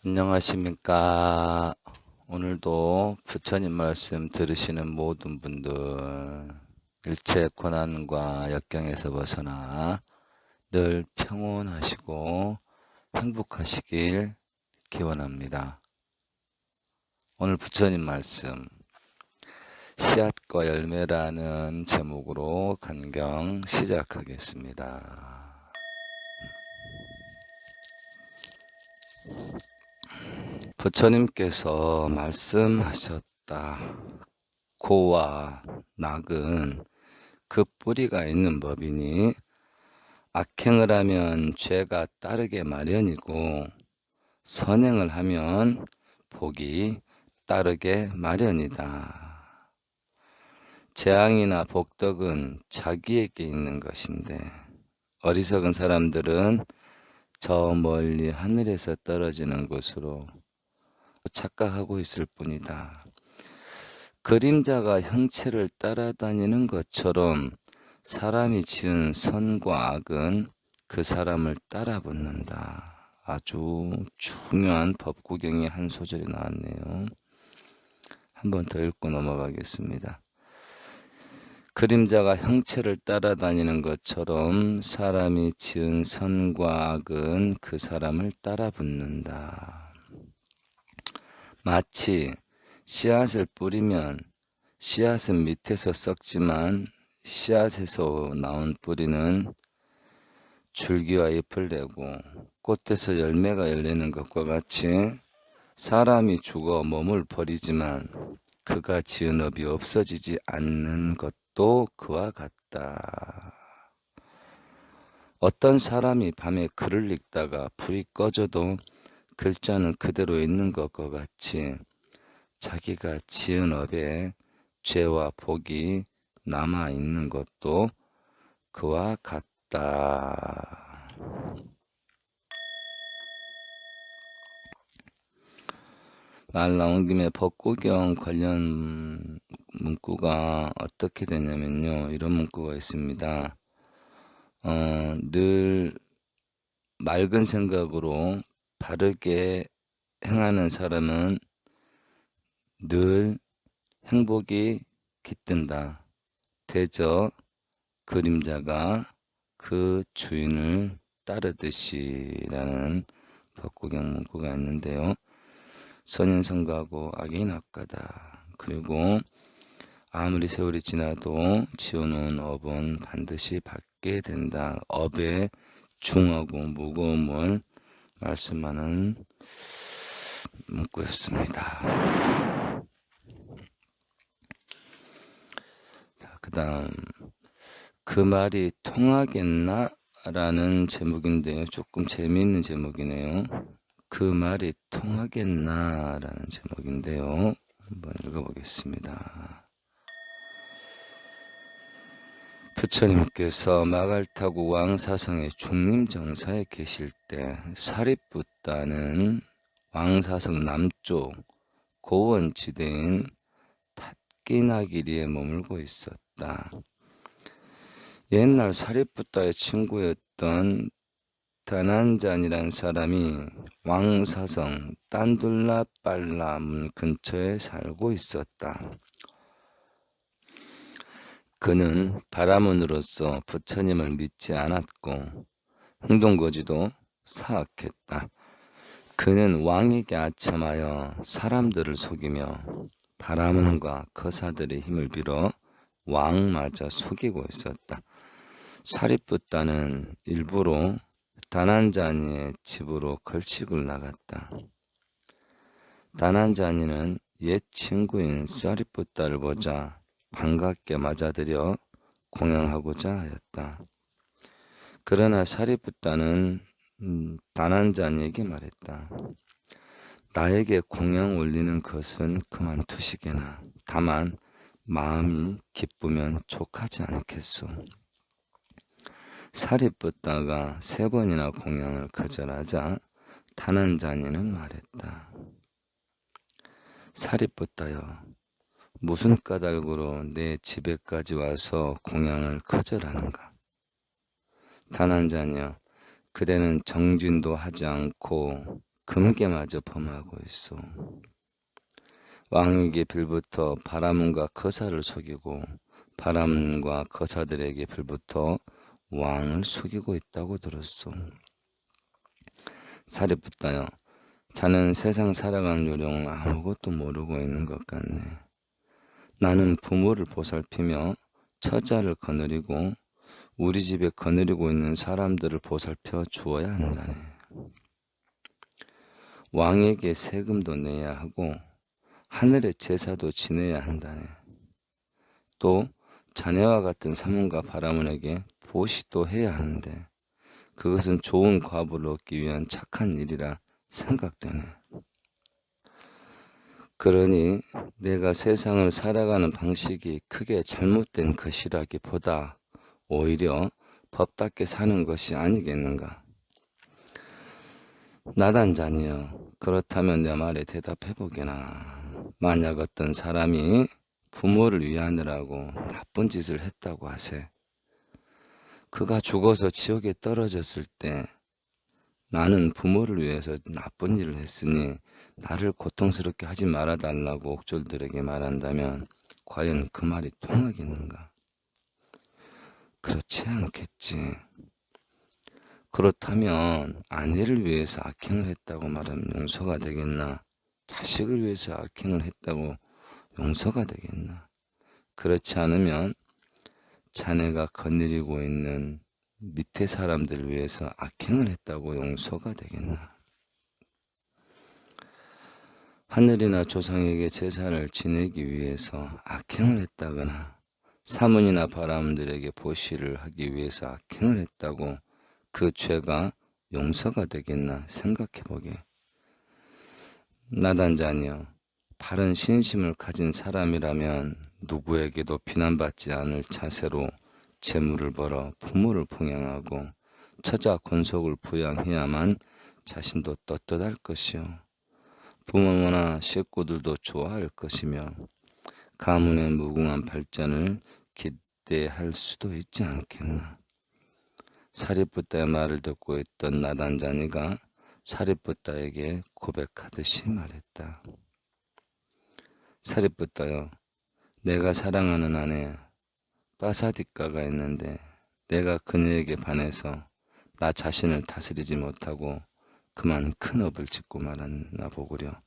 안녕하십니까. 오늘도 부처님 말씀 들으시는 모든 분들 일체 고난과 역경에서 벗어나 늘 평온하시고 행복하시길 기원합니다. 오늘 부처님 말씀 씨앗과 열매라는 제목으로 간경 시작하겠습니다. 부처님께서 말씀하셨다. 고와 낙은 그 뿌리가 있는 법이니 악행을 하면 죄가 따르게 마련이고 선행을 하면 복이 따르게 마련이다. 재앙이나 복덕은 자기에게 있는 것인데 어리석은 사람들은 저 멀리 하늘에서 떨어지는 것으로 착각하고 있을 뿐이다. 그림자가 형체를 따라다니는 것처럼 사람이 지은 선과 악은 그 사람을 따라붙는다. 아주 중요한 법구경의 한 소절이 나왔네요. 한 번 더 읽고 넘어가겠습니다. 그림자가 형체를 따라다니는 것처럼 사람이 지은 선과 악은 그 사람을 따라붙는다. 마치 씨앗을 뿌리면 씨앗은 밑에서 썩지만 씨앗에서 나온 뿌리는 줄기와 잎을 내고 꽃에서 열매가 열리는 것과 같이 사람이 죽어 몸을 버리지만 그가 지은 업이 없어지지 않는 것도 그와 같다. 어떤 사람이 밤에 글을 읽다가 불이 꺼져도 글자는 그대로 있는 것과 같이 자기가 지은 업에 죄와 복이 남아있는 것도 그와 같다. 말 나온 김에 법구경 관련 문구가 어떻게 되냐면요. 이런 문구가 있습니다. 늘 맑은 생각으로 바르게 행하는 사람은 늘 행복이 깃든다. 대저 그림자가 그 주인을 따르듯이라는 법구경 문구가 있는데요. 선인 성가고 악인 악가다. 그리고 아무리 세월이 지나도 지어놓은 업은 반드시 받게 된다. 업의 중하고 무거움을 말씀하는 문구였습니다. 그 다음 그 말이 통하겠나? 라는 제목인데요. 조금 재미있는 제목이네요. 그 말이 통하겠나? 라는 제목인데요. 한번 읽어보겠습니다. 부처님께서 마갈타구 왕사성의 중림정사에 계실 때 사리붓다는 왕사성 남쪽 고원지대인 탓기나기리에 머물고 있었다. 옛날 사리붓다의 친구였던 다난잔이란 사람이 왕사성 딴둘라빨라문 근처에 살고 있었다. 그는 바라문으로서 부처님을 믿지 않았고 행동거지도 사악했다. 그는 왕에게 아첨하여 사람들을 속이며 바라문과 거사들의 힘을 빌어 왕마저 속이고 있었다. 사리붓다는 일부러 다난자니의 집으로 걸식을 나갔다. 다난자니는 옛 친구인 사리붓다를 보자 반갑게 맞아들여 공양하고자 하였다. 그러나 사리붓다는 다난자니에게 말했다. 나에게 공양 올리는 것은 그만두시게나 다만 마음이 기쁘면 족하지 않겠소. 사리붓다가 3번이나 공양을 거절하자 다난자니는 말했다. 사리붓다여, 무슨 까닭으로 내 집에까지 와서 공양을 거절하는가? 다난자니여, 그대는 정진도 하지 않고 금괴마저 범하고 있어. 왕에게 빌부터 바라문과 거사를 속이고 바라문과 거사들에게 빌부터 왕을 속이고 있다고 들었소. 사리붓다여, 자는 세상 살아가는 요령을 아무것도 모르고 있는 것 같네. 나는 부모를 보살피며 처자를 거느리고 우리 집에 거느리고 있는 사람들을 보살펴 주어야 한다네. 왕에게 세금도 내야 하고 하늘의 제사도 지내야 한다네. 또 자네와 같은 사문과 바라문에게 보시도 해야 하는데 그것은 좋은 과보를 얻기 위한 착한 일이라 생각되네. 그러니 내가 세상을 살아가는 방식이 크게 잘못된 것이라기보다 오히려 법답게 사는 것이 아니겠는가. 나단자니여, 그렇다면 내 말에 대답해보게나. 만약 어떤 사람이 부모를 위하느라고 나쁜 짓을 했다고 하세. 그가 죽어서 지옥에 떨어졌을 때 나는 부모를 위해서 나쁜 일을 했으니 나를 고통스럽게 하지 말아달라고 옥졸들에게 말한다면 과연 그 말이 통하겠는가? 그렇지 않겠지. 그렇다면 아내를 위해서 악행을 했다고 말하면 용서가 되겠나? 자식을 위해서 악행을 했다고 용서가 되겠나? 그렇지 않으면 자네가 거느리고 있는 밑에 사람들을 위해서 악행을 했다고 용서가 되겠나? 하늘이나 조상에게 제사를 지내기 위해서 악행을 했다거나 사문이나 바라문들에게 보시를 하기 위해서 악행을 했다고 그 죄가 용서가 되겠나 생각해보게. 나단자니여, 바른 신심을 가진 사람이라면 누구에게도 비난받지 않을 자세로 재물을 벌어 부모를 봉양하고 처자 권속을 부양해야만 자신도 떳떳할 것이요, 부모나 식구들도 좋아할 것이며 가문의 무궁한 발전을 기대할 수도 있지 않겠나. 사리붓다의 말을 듣고 있던 나단자니가 사리붓다에게 고백하듯이 말했다. 사리붓다여, 내가 사랑하는 아내 빠사디까가 있는데 내가 그녀에게 반해서 나 자신을 다스리지 못하고 그만 큰 업을 짓고 말았나 보구려.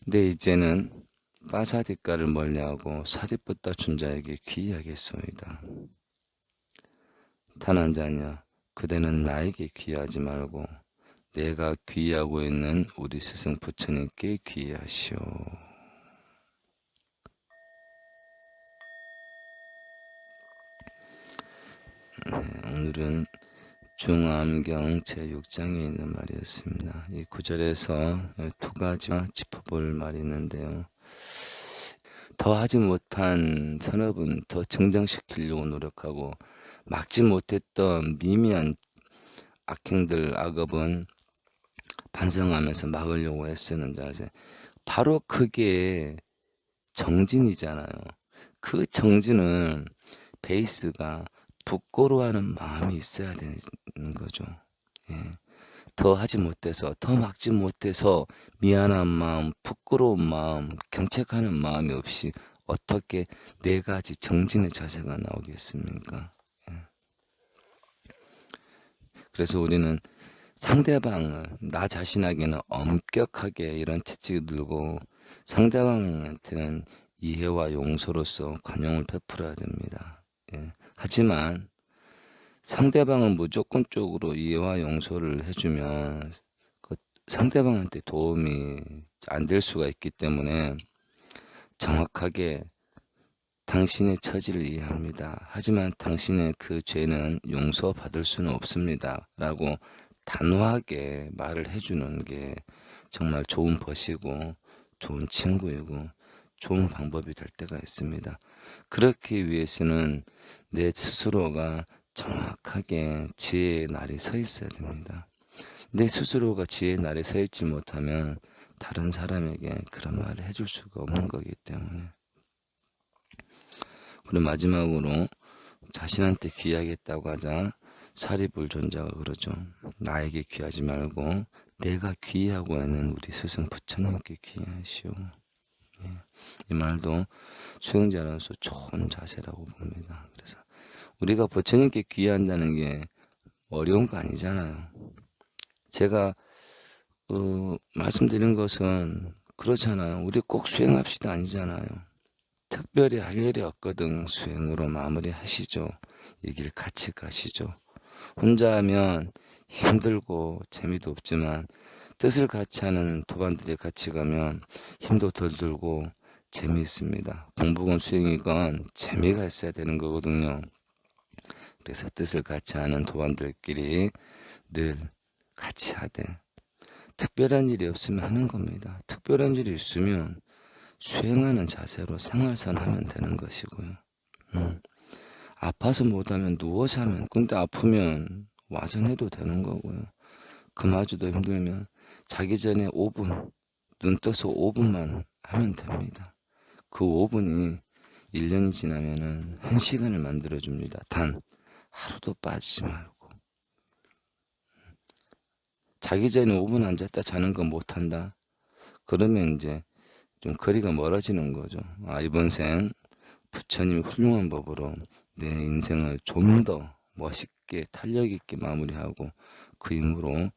근데 이제는 빠사디까를 멀리하고 사리붓다 춘자에게 귀의하겠소이다. 타난자냐, 그대는 나에게 귀의하지 말고 내가 귀의하고 있는 우리 스승 부처님께 귀의하시오. 오늘은 중암경 제6장에 있는 말이었습니다. 이 구절에서 두 가지만 짚어볼 말이 있는데요. 더 하지 못한 선업은 더 증정시키려고 노력하고 막지 못했던 미미한 악행들, 악업은 반성하면서 막으려고 애쓰는 자세. 바로 그게 정진이잖아요. 그 정진은 베이스가 부끄러워하는 마음이 있어야 되는 거죠. 예. 더 하지 못해서, 더 막지 못해서 미안한 마음, 부끄러운 마음, 경책하는 마음이 없이 어떻게 네 가지 정진의 자세가 나오겠습니까? 예. 그래서 우리는 상대방을, 나 자신에게는 엄격하게 이런 채찍을 들고 상대방한테는 이해와 용서로서 관용을 베풀어야 됩니다. 예. 하지만 상대방은 무조건적으로 이해와 용서를 해주면 그 상대방한테 도움이 안 될 수가 있기 때문에 정확하게 당신의 처지를 이해합니다. 하지만 당신의 그 죄는 용서받을 수는 없습니다. 라고 단호하게 말을 해주는 게 정말 좋은 벗이고 좋은 친구이고 좋은 방법이 될 때가 있습니다. 그렇기 위해서는 내 스스로가 정확하게 지혜의 날이 서 있어야 됩니다. 내 스스로가 지혜의 날이 서 있지 못하면 다른 사람에게 그런 말을 해줄 수가 없는 거기 때문에. 그리고 마지막으로 자신한테 귀하겠다고 하자 사리불존자가 그러죠. 나에게 귀하지 말고 내가 귀하고 있는 우리 스승 부처님께 귀하시오. 예. 이 말도 수행자로서 좋은 자세라고 봅니다. 그래서 우리가 부처님께 귀한다는 게 어려운 거 아니잖아요. 제가 말씀드린 것은 그렇잖아요. 우리 꼭 수행합시다 아니잖아요. 특별히 할 일이 없거든. 수행으로 마무리하시죠. 이 길 같이 가시죠. 혼자 하면 힘들고 재미도 없지만 뜻을 같이 하는 도반들이 같이 가면 힘도 덜 들고 재미있습니다. 공부건 수행이건 재미가 있어야 되는 거거든요. 그래서 뜻을 같이 하는 도반들끼리 늘 같이 하되 특별한 일이 없으면 하는 겁니다. 특별한 일이 있으면 수행하는 자세로 생활선 하면 되는 것이고요. 아파서 못하면 누워서 하면, 근데 아프면 와서 해도 되는 거고요. 그마저도 힘들면 자기 전에 5분, 눈 떠서 5분만 하면 됩니다. 그 5분이 1년이 지나면은 1시간을 만들어줍니다. 단 하루도 빠지지 말고. 자기 전에 5분 앉았다 자는 거 못한다? 그러면 이제 좀 거리가 멀어지는 거죠. 이번 생 부처님이 훌륭한 법으로 내 인생을 좀 더 멋있게 탄력 있게 마무리하고 그 힘으로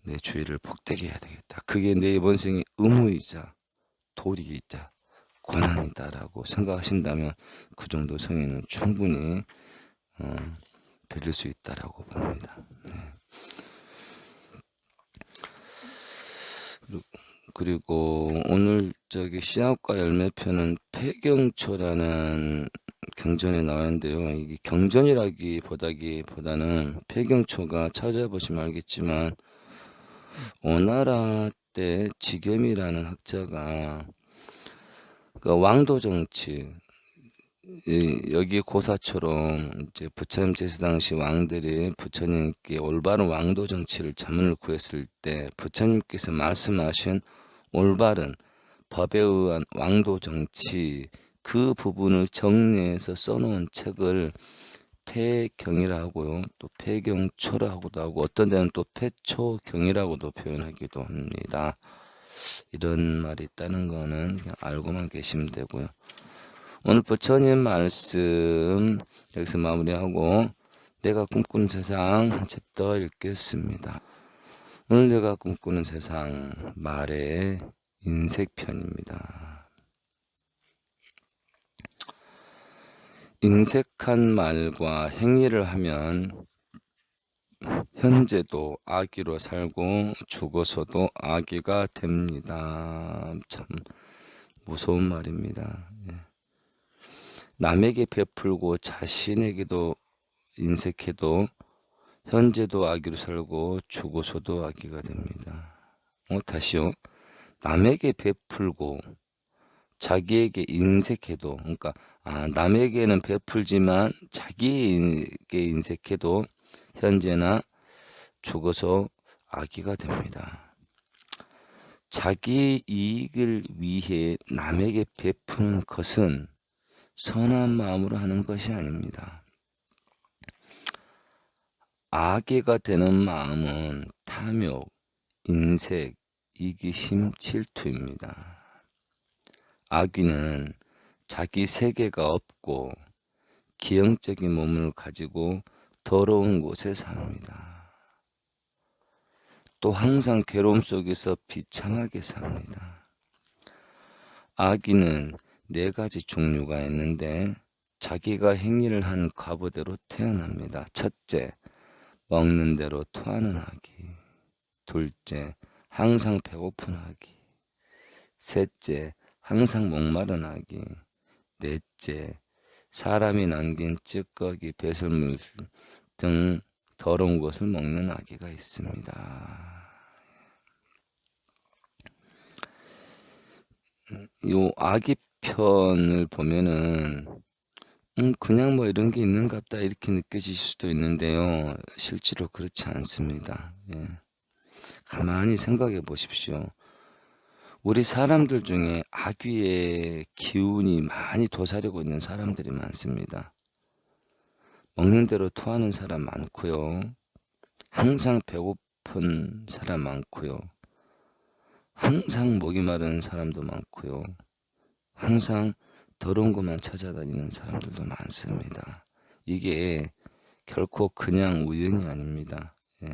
내 주위를 복되게 해야 되겠다. 그게 내 이번 생의 의무이자 도리이자 권한이다라고 생각하신다면 그 정도 성의는 충분히 드릴 수 있다라고 봅니다. 네. 그리고 오늘 씨앗과 열매편은 폐경초라는 경전에 나와 있는데요. 이게 경전이라기보다는 폐경초가 찾아보시면 알겠지만 오나라 때 지겸이라는 학자가 그 왕도 정치, 여기 고사처럼 이제 부처님 제세 당시 왕들이 부처님께 올바른 왕도 정치를 자문을 구했을 때 부처님께서 말씀하신 올바른 법에 의한 왕도 정치 그 부분을 정리해서 써놓은 책을 폐경이라고요. 또 폐경초라고도 하고 어떤 데는 또 폐초경이라고도 표현하기도 합니다. 이런 말이 있다는 거는 그냥 알고만 계시면 되고요. 오늘 부처님 말씀 여기서 마무리하고 내가 꿈꾸는 세상 한 챕 더 읽겠습니다. 오늘 내가 꿈꾸는 세상 말의 인색편입니다. 인색한 말과 행위를 하면 현재도 아기로 살고 죽어서도 아기가 됩니다. 참 무서운 말입니다. 남에게 베풀고 자신에게도 인색해도 현재도 아기로 살고 죽어서도 아기가 됩니다. 다시요. 남에게 베풀고 자기에게 인색해도, 그러니까 남에게는 베풀지만 자기에게 인색해도 현재나 죽어서 아기가 됩니다. 자기 이익을 위해 남에게 베푸는 것은 선한 마음으로 하는 것이 아닙니다. 아기가 되는 마음은 탐욕, 인색, 이기심, 질투입니다. 아귀는 자기 세계가 없고 기형적인 몸을 가지고 더러운 곳에 삽니다. 또 항상 괴로움 속에서 비참하게 삽니다. 아귀는 4가지 종류가 있는데 자기가 행위를 한 과보대로 태어납니다. 첫째, 먹는 대로 토하는 아기. 둘째, 항상 배고픈 아기. 셋째, 항상 목마른 아기. 넷째, 사람이 남긴 찌꺼기, 배설물 등 더러운 것을 먹는 아기가 있습니다. 요 아기 편을 보면은 그냥 뭐 이런 게 있는갑다 이렇게 느껴질 수도 있는데요. 실제로 그렇지 않습니다. 가만히 생각해 보십시오. 우리 사람들 중에 악귀의 기운이 많이 도사리고 있는 사람들이 많습니다. 먹는 대로 토하는 사람 많고요. 항상 아픈 사람 많고요. 항상 목이 마른 사람도 많고요. 항상 더러운 것만 찾아다니는 사람들도 많습니다. 이게 결코 그냥 우연이 아닙니다. 예,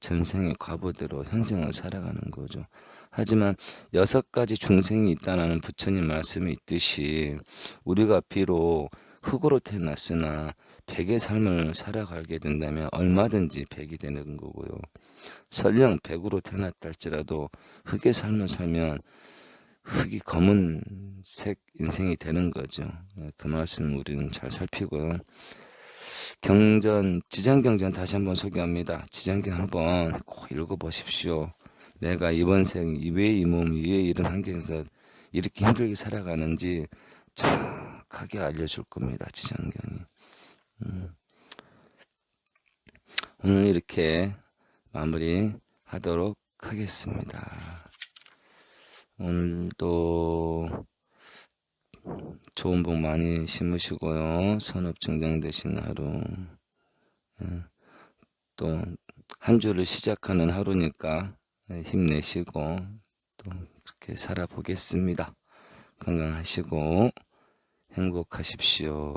전생의 과보대로 현생을 살아가는 거죠. 하지만 6가지 중생이 있다는 부처님 말씀이 있듯이 우리가 비록 흙으로 태어났으나 백의 삶을 살아가게 된다면 얼마든지 백이 되는 거고요. 설령 백으로 태어났다 할지라도 흙의 삶을 살면 흙이 검은색 인생이 되는 거죠. 그 말씀 우리는 잘 살피고요. 경전, 지장경전 다시 한번 소개합니다. 지장경 한번 꼭 읽어보십시오. 내가 이번 생, 왜 이 몸, 왜 이런 환경에서 이렇게 힘들게 살아가는지 정확하게 알려줄 겁니다. 지장경이. 오늘 이렇게 마무리 하도록 하겠습니다. 오늘도 좋은 복 많이 심으시고요. 선업 증정되신 하루. 또 한 주를 시작하는 하루니까 힘내시고 또 그렇게 살아보겠습니다. 건강하시고 행복하십시오.